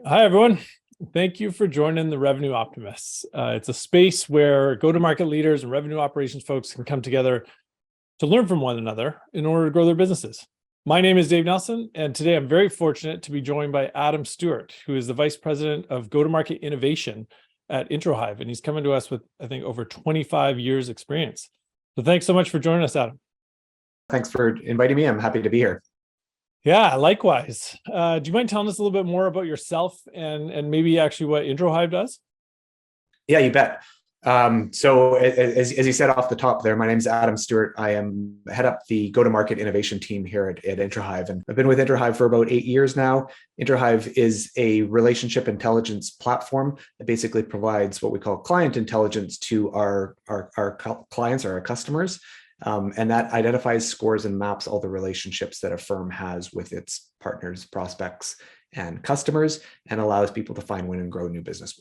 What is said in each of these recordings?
Hi, everyone. Thank you for joining the Revenue Optimists. It's a space where go-to-market leaders and revenue operations folks can come together to learn from one another in order to grow their businesses. My name is Dave Nelson, and today I'm very fortunate to be joined by Adam Stewart, who is the Vice President of Go-to-Market Innovation at Introhive, and he's coming to us with, I think, over 25 years experience. So thanks so much for joining us, Adam. Thanks for inviting me. I'm happy to be here. Yeah, likewise. Do you mind telling us a little bit more about yourself and maybe actually what Introhive does? Yeah, you bet. So as you said off the top there, my name is Adam Stewart. I head up the go-to-market innovation team here at Introhive, and I've been with Introhive for about 8 years now. Introhive is a relationship intelligence platform that basically provides what we call client intelligence to our clients or our customers. And that identifies, scores, and maps all the relationships that a firm has with its partners, prospects, and customers, and allows people to find, win, and grow new business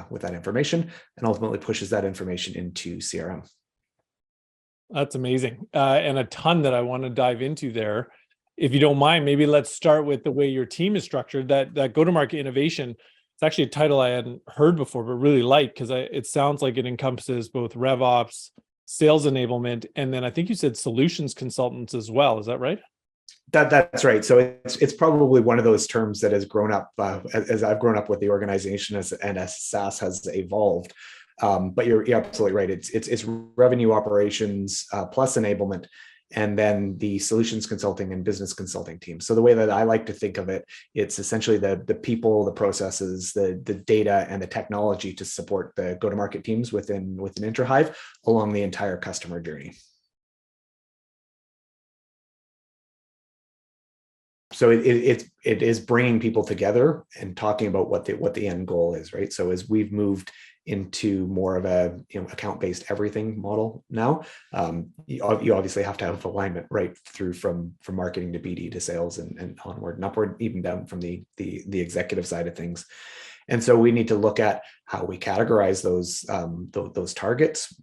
with that information, and ultimately pushes that information into CRM. That's amazing. And a ton that I want to dive into there. If you don't mind, maybe let's start with the way your team is structured. That go-to-market innovation, it's actually a title I hadn't heard before, but really like, because it sounds like it encompasses both RevOps, sales enablement, and then I think you said solutions consultants as well. Is that right? That's right. So it's probably one of those terms that has grown up as I've grown up with the organization and as SaaS has evolved. But you're absolutely right. It's revenue operations plus enablement, and then the solutions consulting and business consulting team. So the way that I like to think of it, it's essentially the people, the processes, the data, and the technology to support the go-to-market teams within Introhive along the entire customer journey. So it is bringing people together and talking about what the end goal is, right? So as we've moved into more of a account-based everything model now, you obviously have to have alignment right through from marketing to BD to sales and onward and upward, even down from the executive side of things. And so we need to look at how we categorize those targets.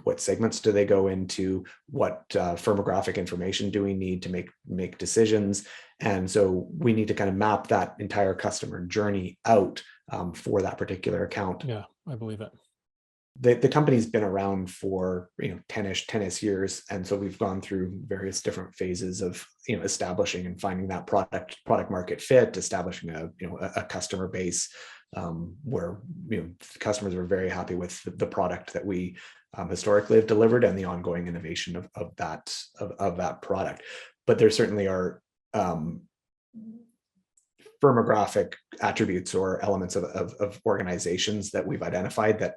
What segments do they go into? What firmographic information do we need to make decisions? And so we need to kind of map that entire customer journey out for that particular account. Yeah, I believe it. The company's been around for 10-ish years, and so we've gone through various different phases of establishing and finding that product market fit, establishing a customer base where customers are very happy with the product that we historically have delivered and the ongoing innovation of that product. But there certainly are firmographic attributes or elements of organizations that we've identified that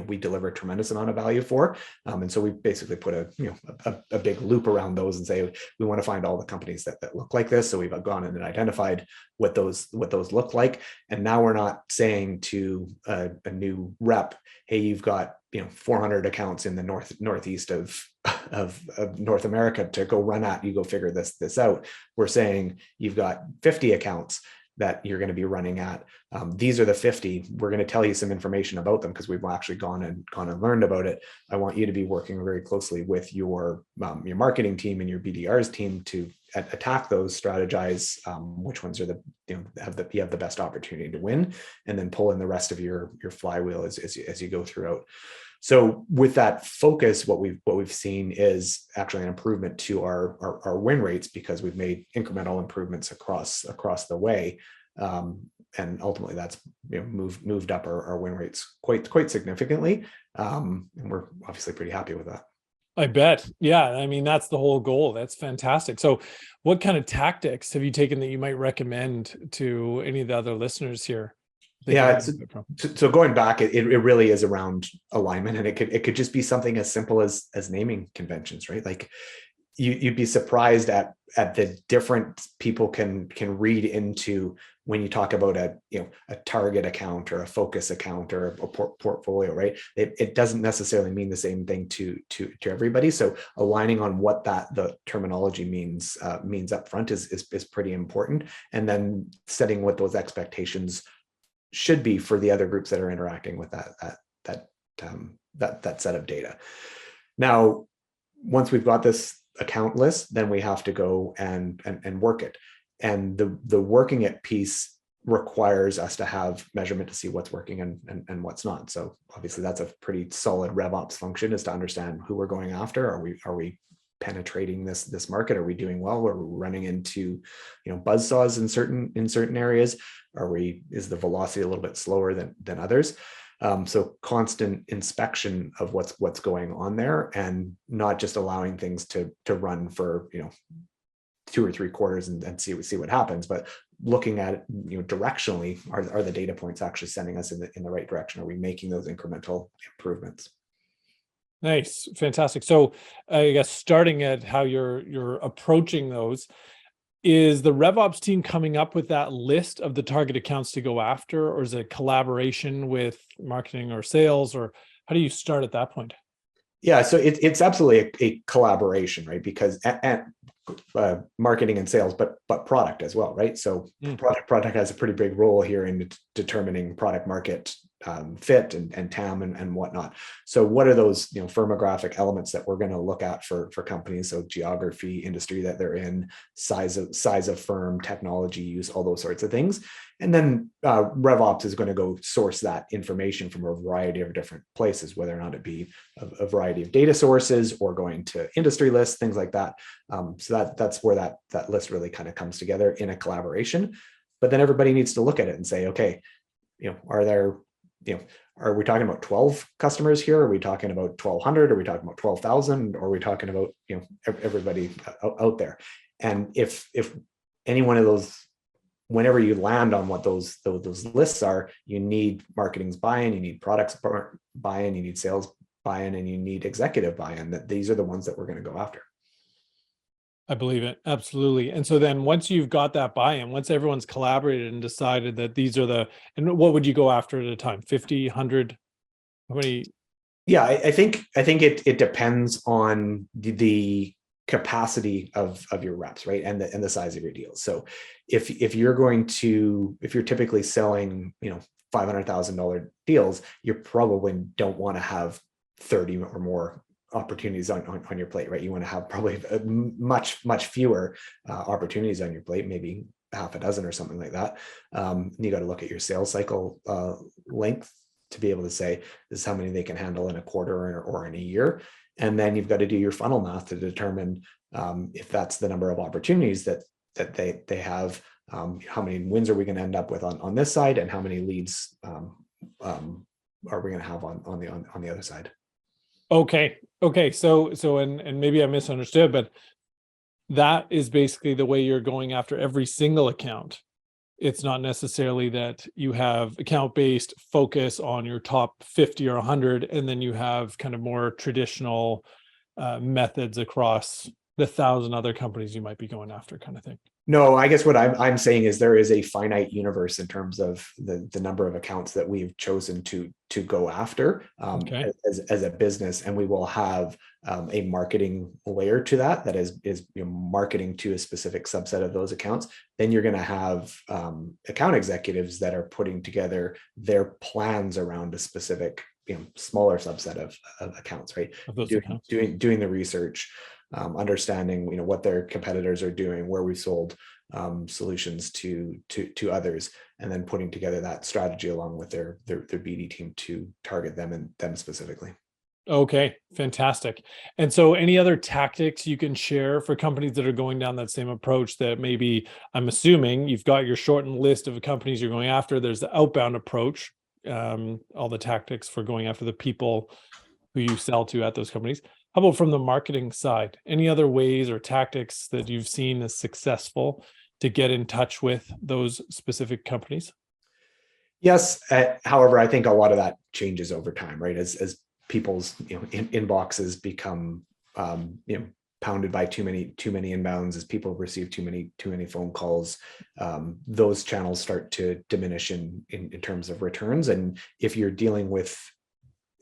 we deliver a tremendous amount of value for, and so we basically put a big loop around those and say we want to find all the companies that look like this. So we've gone in and identified what those look like, and now we're not saying to a new rep, hey, you've got 400 accounts in the northeast of North America to go run at. You go figure this out. We're saying you've got 50 accounts that you're going to be running at. These are the 50. We're going to tell you some information about them because we've actually gone and learned about it. I want you to be working very closely with your marketing team and your BDR's team to attack those, strategize which ones are you have the best opportunity to win, and then pull in the rest of your flywheel as you go throughout. So with that focus, what we've seen is actually an improvement to our win rates because we've made incremental improvements across the way, and ultimately that's moved up our win rates quite significantly, and we're obviously pretty happy with that. I bet. Yeah, I mean that's the whole goal. That's fantastic. So, what kind of tactics have you taken that you might recommend to any of the other listeners here? Yeah, so going back, it really is around alignment, and it could just be something as simple as naming conventions, right? Like you'd be surprised at the different people can read into when you talk about a target account or a focus account or a portfolio, right? It doesn't necessarily mean the same thing to everybody. So aligning on what the terminology means up front is pretty important, and then setting what those expectations should be for the other groups that are interacting with that set of data. Now, once we've got this account list, then we have to go and work it. And the working it piece requires us to have measurement to see what's working and what's not. So obviously that's a pretty solid RevOps function, is to understand who we're going after. Are we penetrating this market? Are we doing well? Are we running into, buzzsaws in certain areas? Is the velocity a little bit slower than others? So constant inspection of what's going on there, and not just allowing things to run for 2 or 3 quarters and see what happens, but looking at it, directionally, are the data points actually sending us in the right direction? Are we making those incremental improvements? Nice, fantastic. So I guess starting at how you're approaching those, is the RevOps team coming up with that list of the target accounts to go after, or is it collaboration with marketing or sales, or how do you start at that point? Yeah, so it's absolutely a collaboration, right? Because marketing and sales, but product as well, right? So product has a pretty big role here in determining product market fit and TAM and whatnot. So what are those firmographic elements that we're going to look at for companies? So geography, industry that they're in, size of firm, technology use, all those sorts of things. And then RevOps is going to go source that information from a variety of different places, whether or not it be a variety of data sources or going to industry lists, things like that. So that's where that list really kind of comes together in a collaboration. But then everybody needs to look at it and say, okay, are we talking about 12 customers here? Are we talking about 1,200? Are we talking about 12,000? Or are we talking about everybody out there? And if any one of those, whenever you land on what those lists are, you need marketing's buy-in, you need products buy-in, you need sales buy-in, and you need executive buy-in. That these are the ones that we're going to go after. I believe it. Absolutely. And so then once you've got that buy-in, once everyone's collaborated and decided that these are and what would you go after at a time? 50, 100? How many? Yeah, I think it depends on the capacity of your reps, right? And the size of your deals. So if you're typically selling, $500,000 deals, you probably don't want to have 30 or more opportunities on your plate, right? You want to have probably much fewer opportunities on your plate, maybe half a dozen or something like that. You got to look at your sales cycle length to be able to say this is how many they can handle in a quarter or in a year. And then you've got to do your funnel math to determine if that's the number of opportunities that they have. How many wins are we going to end up with on this side, and how many leads are we going to have on the other side? Okay. So and maybe I misunderstood, but that is basically the way you're going after every single account. It's not necessarily that you have account-based focus on your top 50 or 100, and then you have kind of more traditional methods across the 1,000 other companies you might be going after, kind of thing. No, I guess what I'm saying is there is a finite universe in terms of the number of accounts that we've chosen to go after as a business, and we will have a marketing layer to that is marketing to a specific subset of those accounts. Then you're going to have account executives that are putting together their plans around a specific smaller subset of accounts, right? Doing the research. Understanding what their competitors are doing, where we sold solutions to others, and then putting together that strategy along with their BD team to target them and them specifically. Okay, fantastic. And so any other tactics you can share for companies that are going down that same approach? That maybe, I'm assuming you've got your shortened list of companies you're going after. There's the outbound approach, all the tactics for going after the people who you sell to at those companies. How about from the marketing side? Any other ways or tactics that you've seen as successful to get in touch with those specific companies? Yes. However, I think a lot of that changes over time, right? As people's inboxes become pounded by too many inbounds, as people receive too many phone calls, those channels start to diminish in terms of returns. And if you're dealing with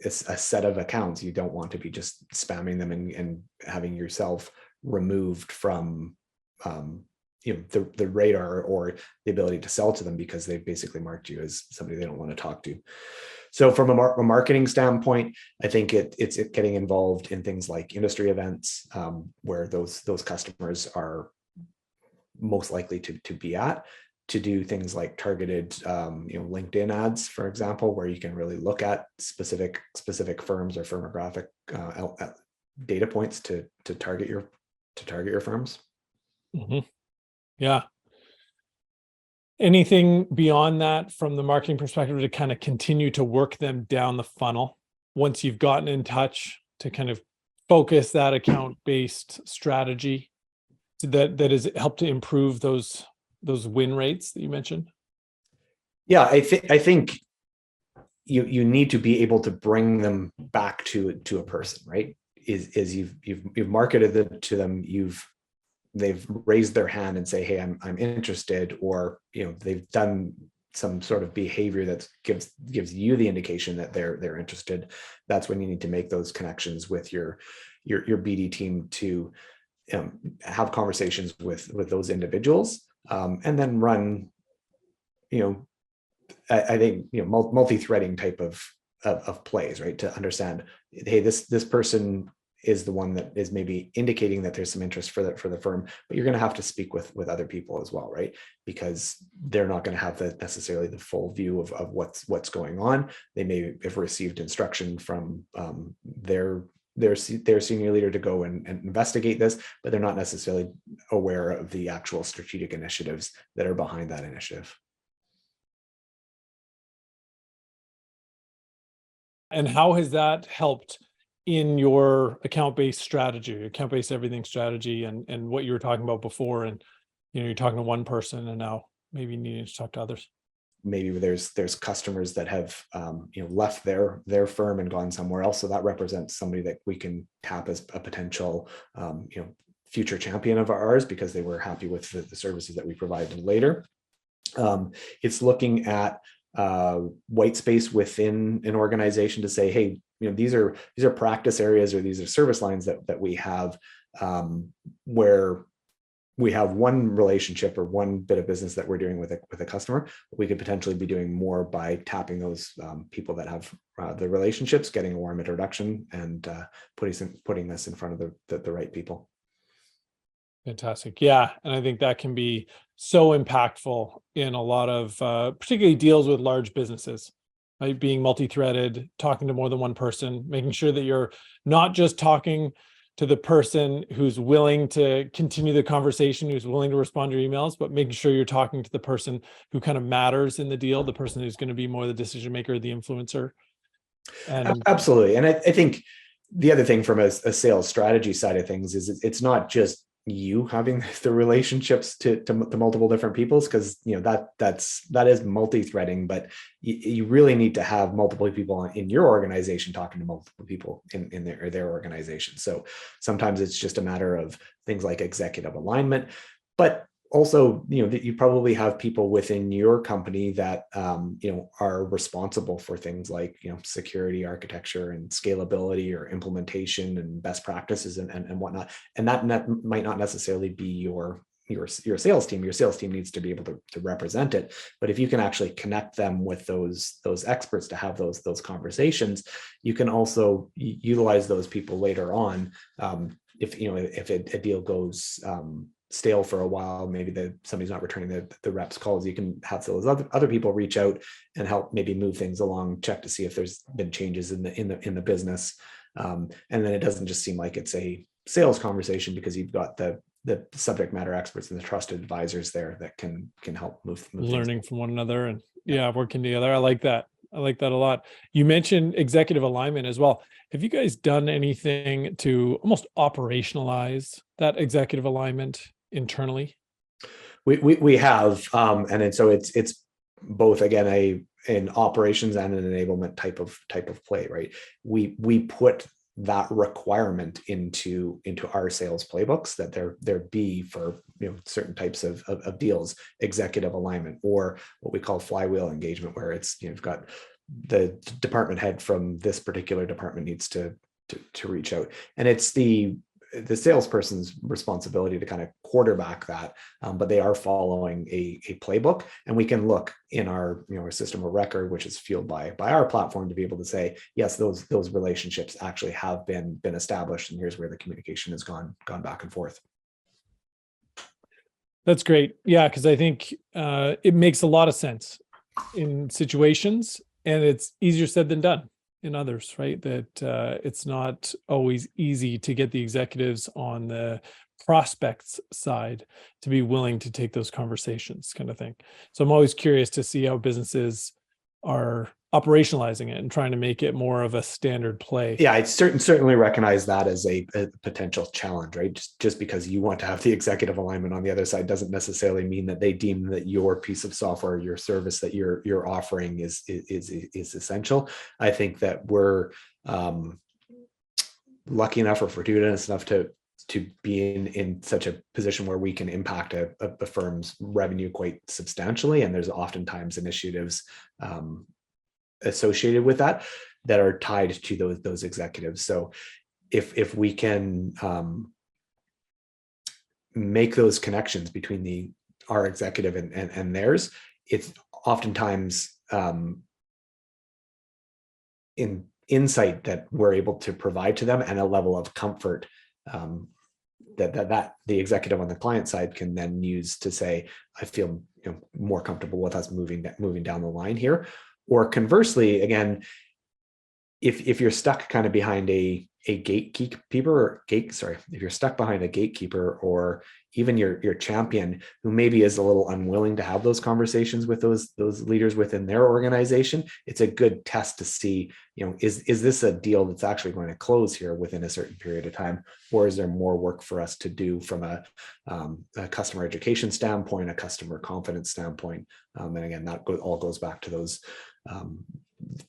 a set of accounts, you don't want to be just spamming them and having yourself removed from the radar or the ability to sell to them because they've basically marked you as somebody they don't want to talk to. So from a marketing standpoint, I think it's getting involved in things like industry events where those customers are most likely to be at, to do things like targeted, LinkedIn ads, for example, where you can really look at specific firms or firmographic data points to target your firms. Mhm. Yeah. Anything beyond that from the marketing perspective to kind of continue to work them down the funnel once you've gotten in touch to kind of focus that account-based strategy that has helped to improve those win rates that you mentioned? Yeah, I think you need to be able to bring them back to a person, right? Is you've marketed them to them, they've raised their hand and say, hey, I'm interested, or they've done some sort of behavior that gives you the indication that they're interested. That's when you need to make those connections with your BD team to have conversations with those individuals, and then run, I think, multi-threading type of plays, right? To understand, hey, this person is the one that is maybe indicating that there's some interest for the firm, but you're going to have to speak with other people as well, right? Because they're not going to have necessarily the full view of what's going on. They may have received instruction from their senior leader to go and investigate this, but they're not necessarily aware of the actual strategic initiatives that are behind that initiative. And how has that helped in your account-based strategy, account-based everything strategy, and what you were talking about before? And you're talking to one person and now maybe needing to talk to others. Maybe there's customers that have left their firm and gone somewhere else, so that represents somebody that we can tap as a potential future champion of ours because they were happy with the services that we provided later. It's looking at white space within an organization to say, hey, these are practice areas, or these are service lines that we have, where we have one relationship or one bit of business that we're doing with a customer. We could potentially be doing more by tapping those people that have the relationships, getting a warm introduction, and putting this in front of the right people. Fantastic. Yeah. And I think that can be so impactful in a lot of particularly deals with large businesses, right? Being multi-threaded, talking to more than one person, making sure that you're not just talking to the person who's willing to continue the conversation, who's willing to respond to your emails, but making sure you're talking to the person who kind of matters in the deal, the person who's going to be more the decision maker, the influencer. And absolutely. And I think the other thing from a sales strategy side of things is it's not just you having the relationships to multiple different peoples, because that is multi-threading, but you really need to have multiple people in your organization talking to multiple people in their organization. So sometimes it's just a matter of things like executive alignment, but also, that you probably have people within your company that, are responsible for things like, security, architecture, and scalability, or implementation and best practices and whatnot. And that might not necessarily be your sales team. Your sales team needs to be able to represent it. But if you can actually connect them with those experts to have those conversations, you can also utilize those people later on. If a deal goes stale for a while, maybe somebody's not returning the reps calls, you can have those other people reach out and help maybe move things along, check to see if there's been changes in the business, and then it doesn't just seem like it's a sales conversation, because you've got the subject matter experts and the trusted advisors there that can help move learning things from one another and working together. I like that a lot. You mentioned executive alignment as well. Have you guys done anything to almost operationalize that executive alignment internally? We have, and so it's both, again, an operations and an enablement type of play, right? We put that requirement into our sales playbooks, that there be for certain types of deals, executive alignment, or what we call flywheel engagement, where it's you've got the department head from this particular department needs to reach out, and it's the salesperson's responsibility to kind of quarterback that, but they are following a playbook, and we can look in our our system of record, which is fueled by our platform, to be able to say, yes, those relationships actually have been established, and here's where the communication has gone back and forth. That's great. Yeah, because I think it makes a lot of sense in situations, and it's easier said than done in others, right? That it's not always easy to get the executives on the prospects side to be willing to take those conversations, kind of thing. So I'm always curious to see how businesses are operationalizing it and trying to make it more of a standard play. Yeah, I certainly recognize that as a potential challenge, right? Just because you want to have the executive alignment on the other side doesn't necessarily mean that they deem that your piece of software, your service that you're offering is essential. I think that we're lucky enough or fortuitous enough to be in such a position where we can impact a firm's revenue quite substantially, and there's oftentimes initiatives associated with that are tied to those executives. So if we can make those connections between our executive and theirs, it's oftentimes in insight that we're able to provide to them, and a level of comfort that the executive on the client side can then use to say, I feel more comfortable with us moving down the line here. Or conversely, again, if you're stuck kind of behind a gatekeeper if you're stuck behind a gatekeeper, or even your champion who maybe is a little unwilling to have those conversations with those leaders within their organization, it's a good test to see, is this a deal that's actually going to close here within a certain period of time, or is there more work for us to do from a customer education standpoint, a customer confidence standpoint, and again, that all goes back to those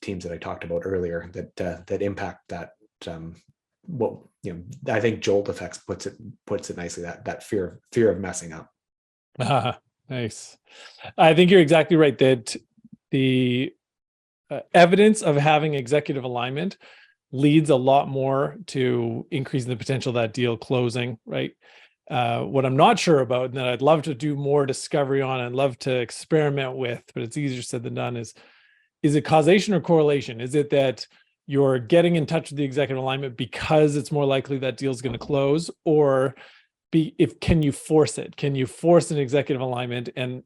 teams that I talked about earlier that impact that. I think Jolt effects puts it nicely, that fear of messing up. Nice. I think you're exactly right that the evidence of having executive alignment leads a lot more to increasing the potential of that deal closing, right? What I'm not sure about, and that I'd love to do more discovery on, I'd love to experiment with, but it's easier said than done, is it causation or correlation? Is it that you're getting in touch with the executive alignment because it's more likely that deal's going to close, or can you force it? Can you force an executive alignment and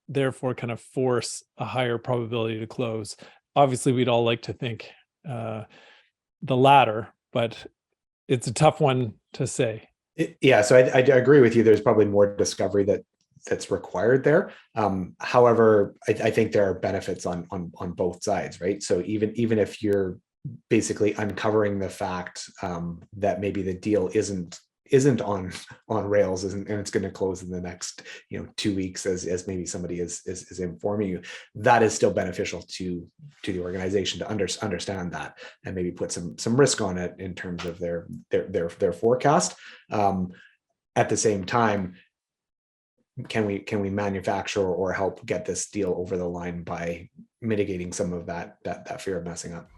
therefore kind of force a higher probability to close? Obviously, we'd all like to think the latter, but it's a tough one to say. Yeah, so I agree with you. There's probably more discovery that's required there. However, I think there are benefits on both sides, right? So even if you're basically uncovering the fact that maybe the deal isn't on rails, and it's going to close in the next 2 weeks, as maybe somebody is informing you, that is still beneficial to the organization to understand that, and maybe put some risk on it in terms of their forecast. At the same time, can we manufacture or help get this deal over the line by mitigating some of that fear of messing up?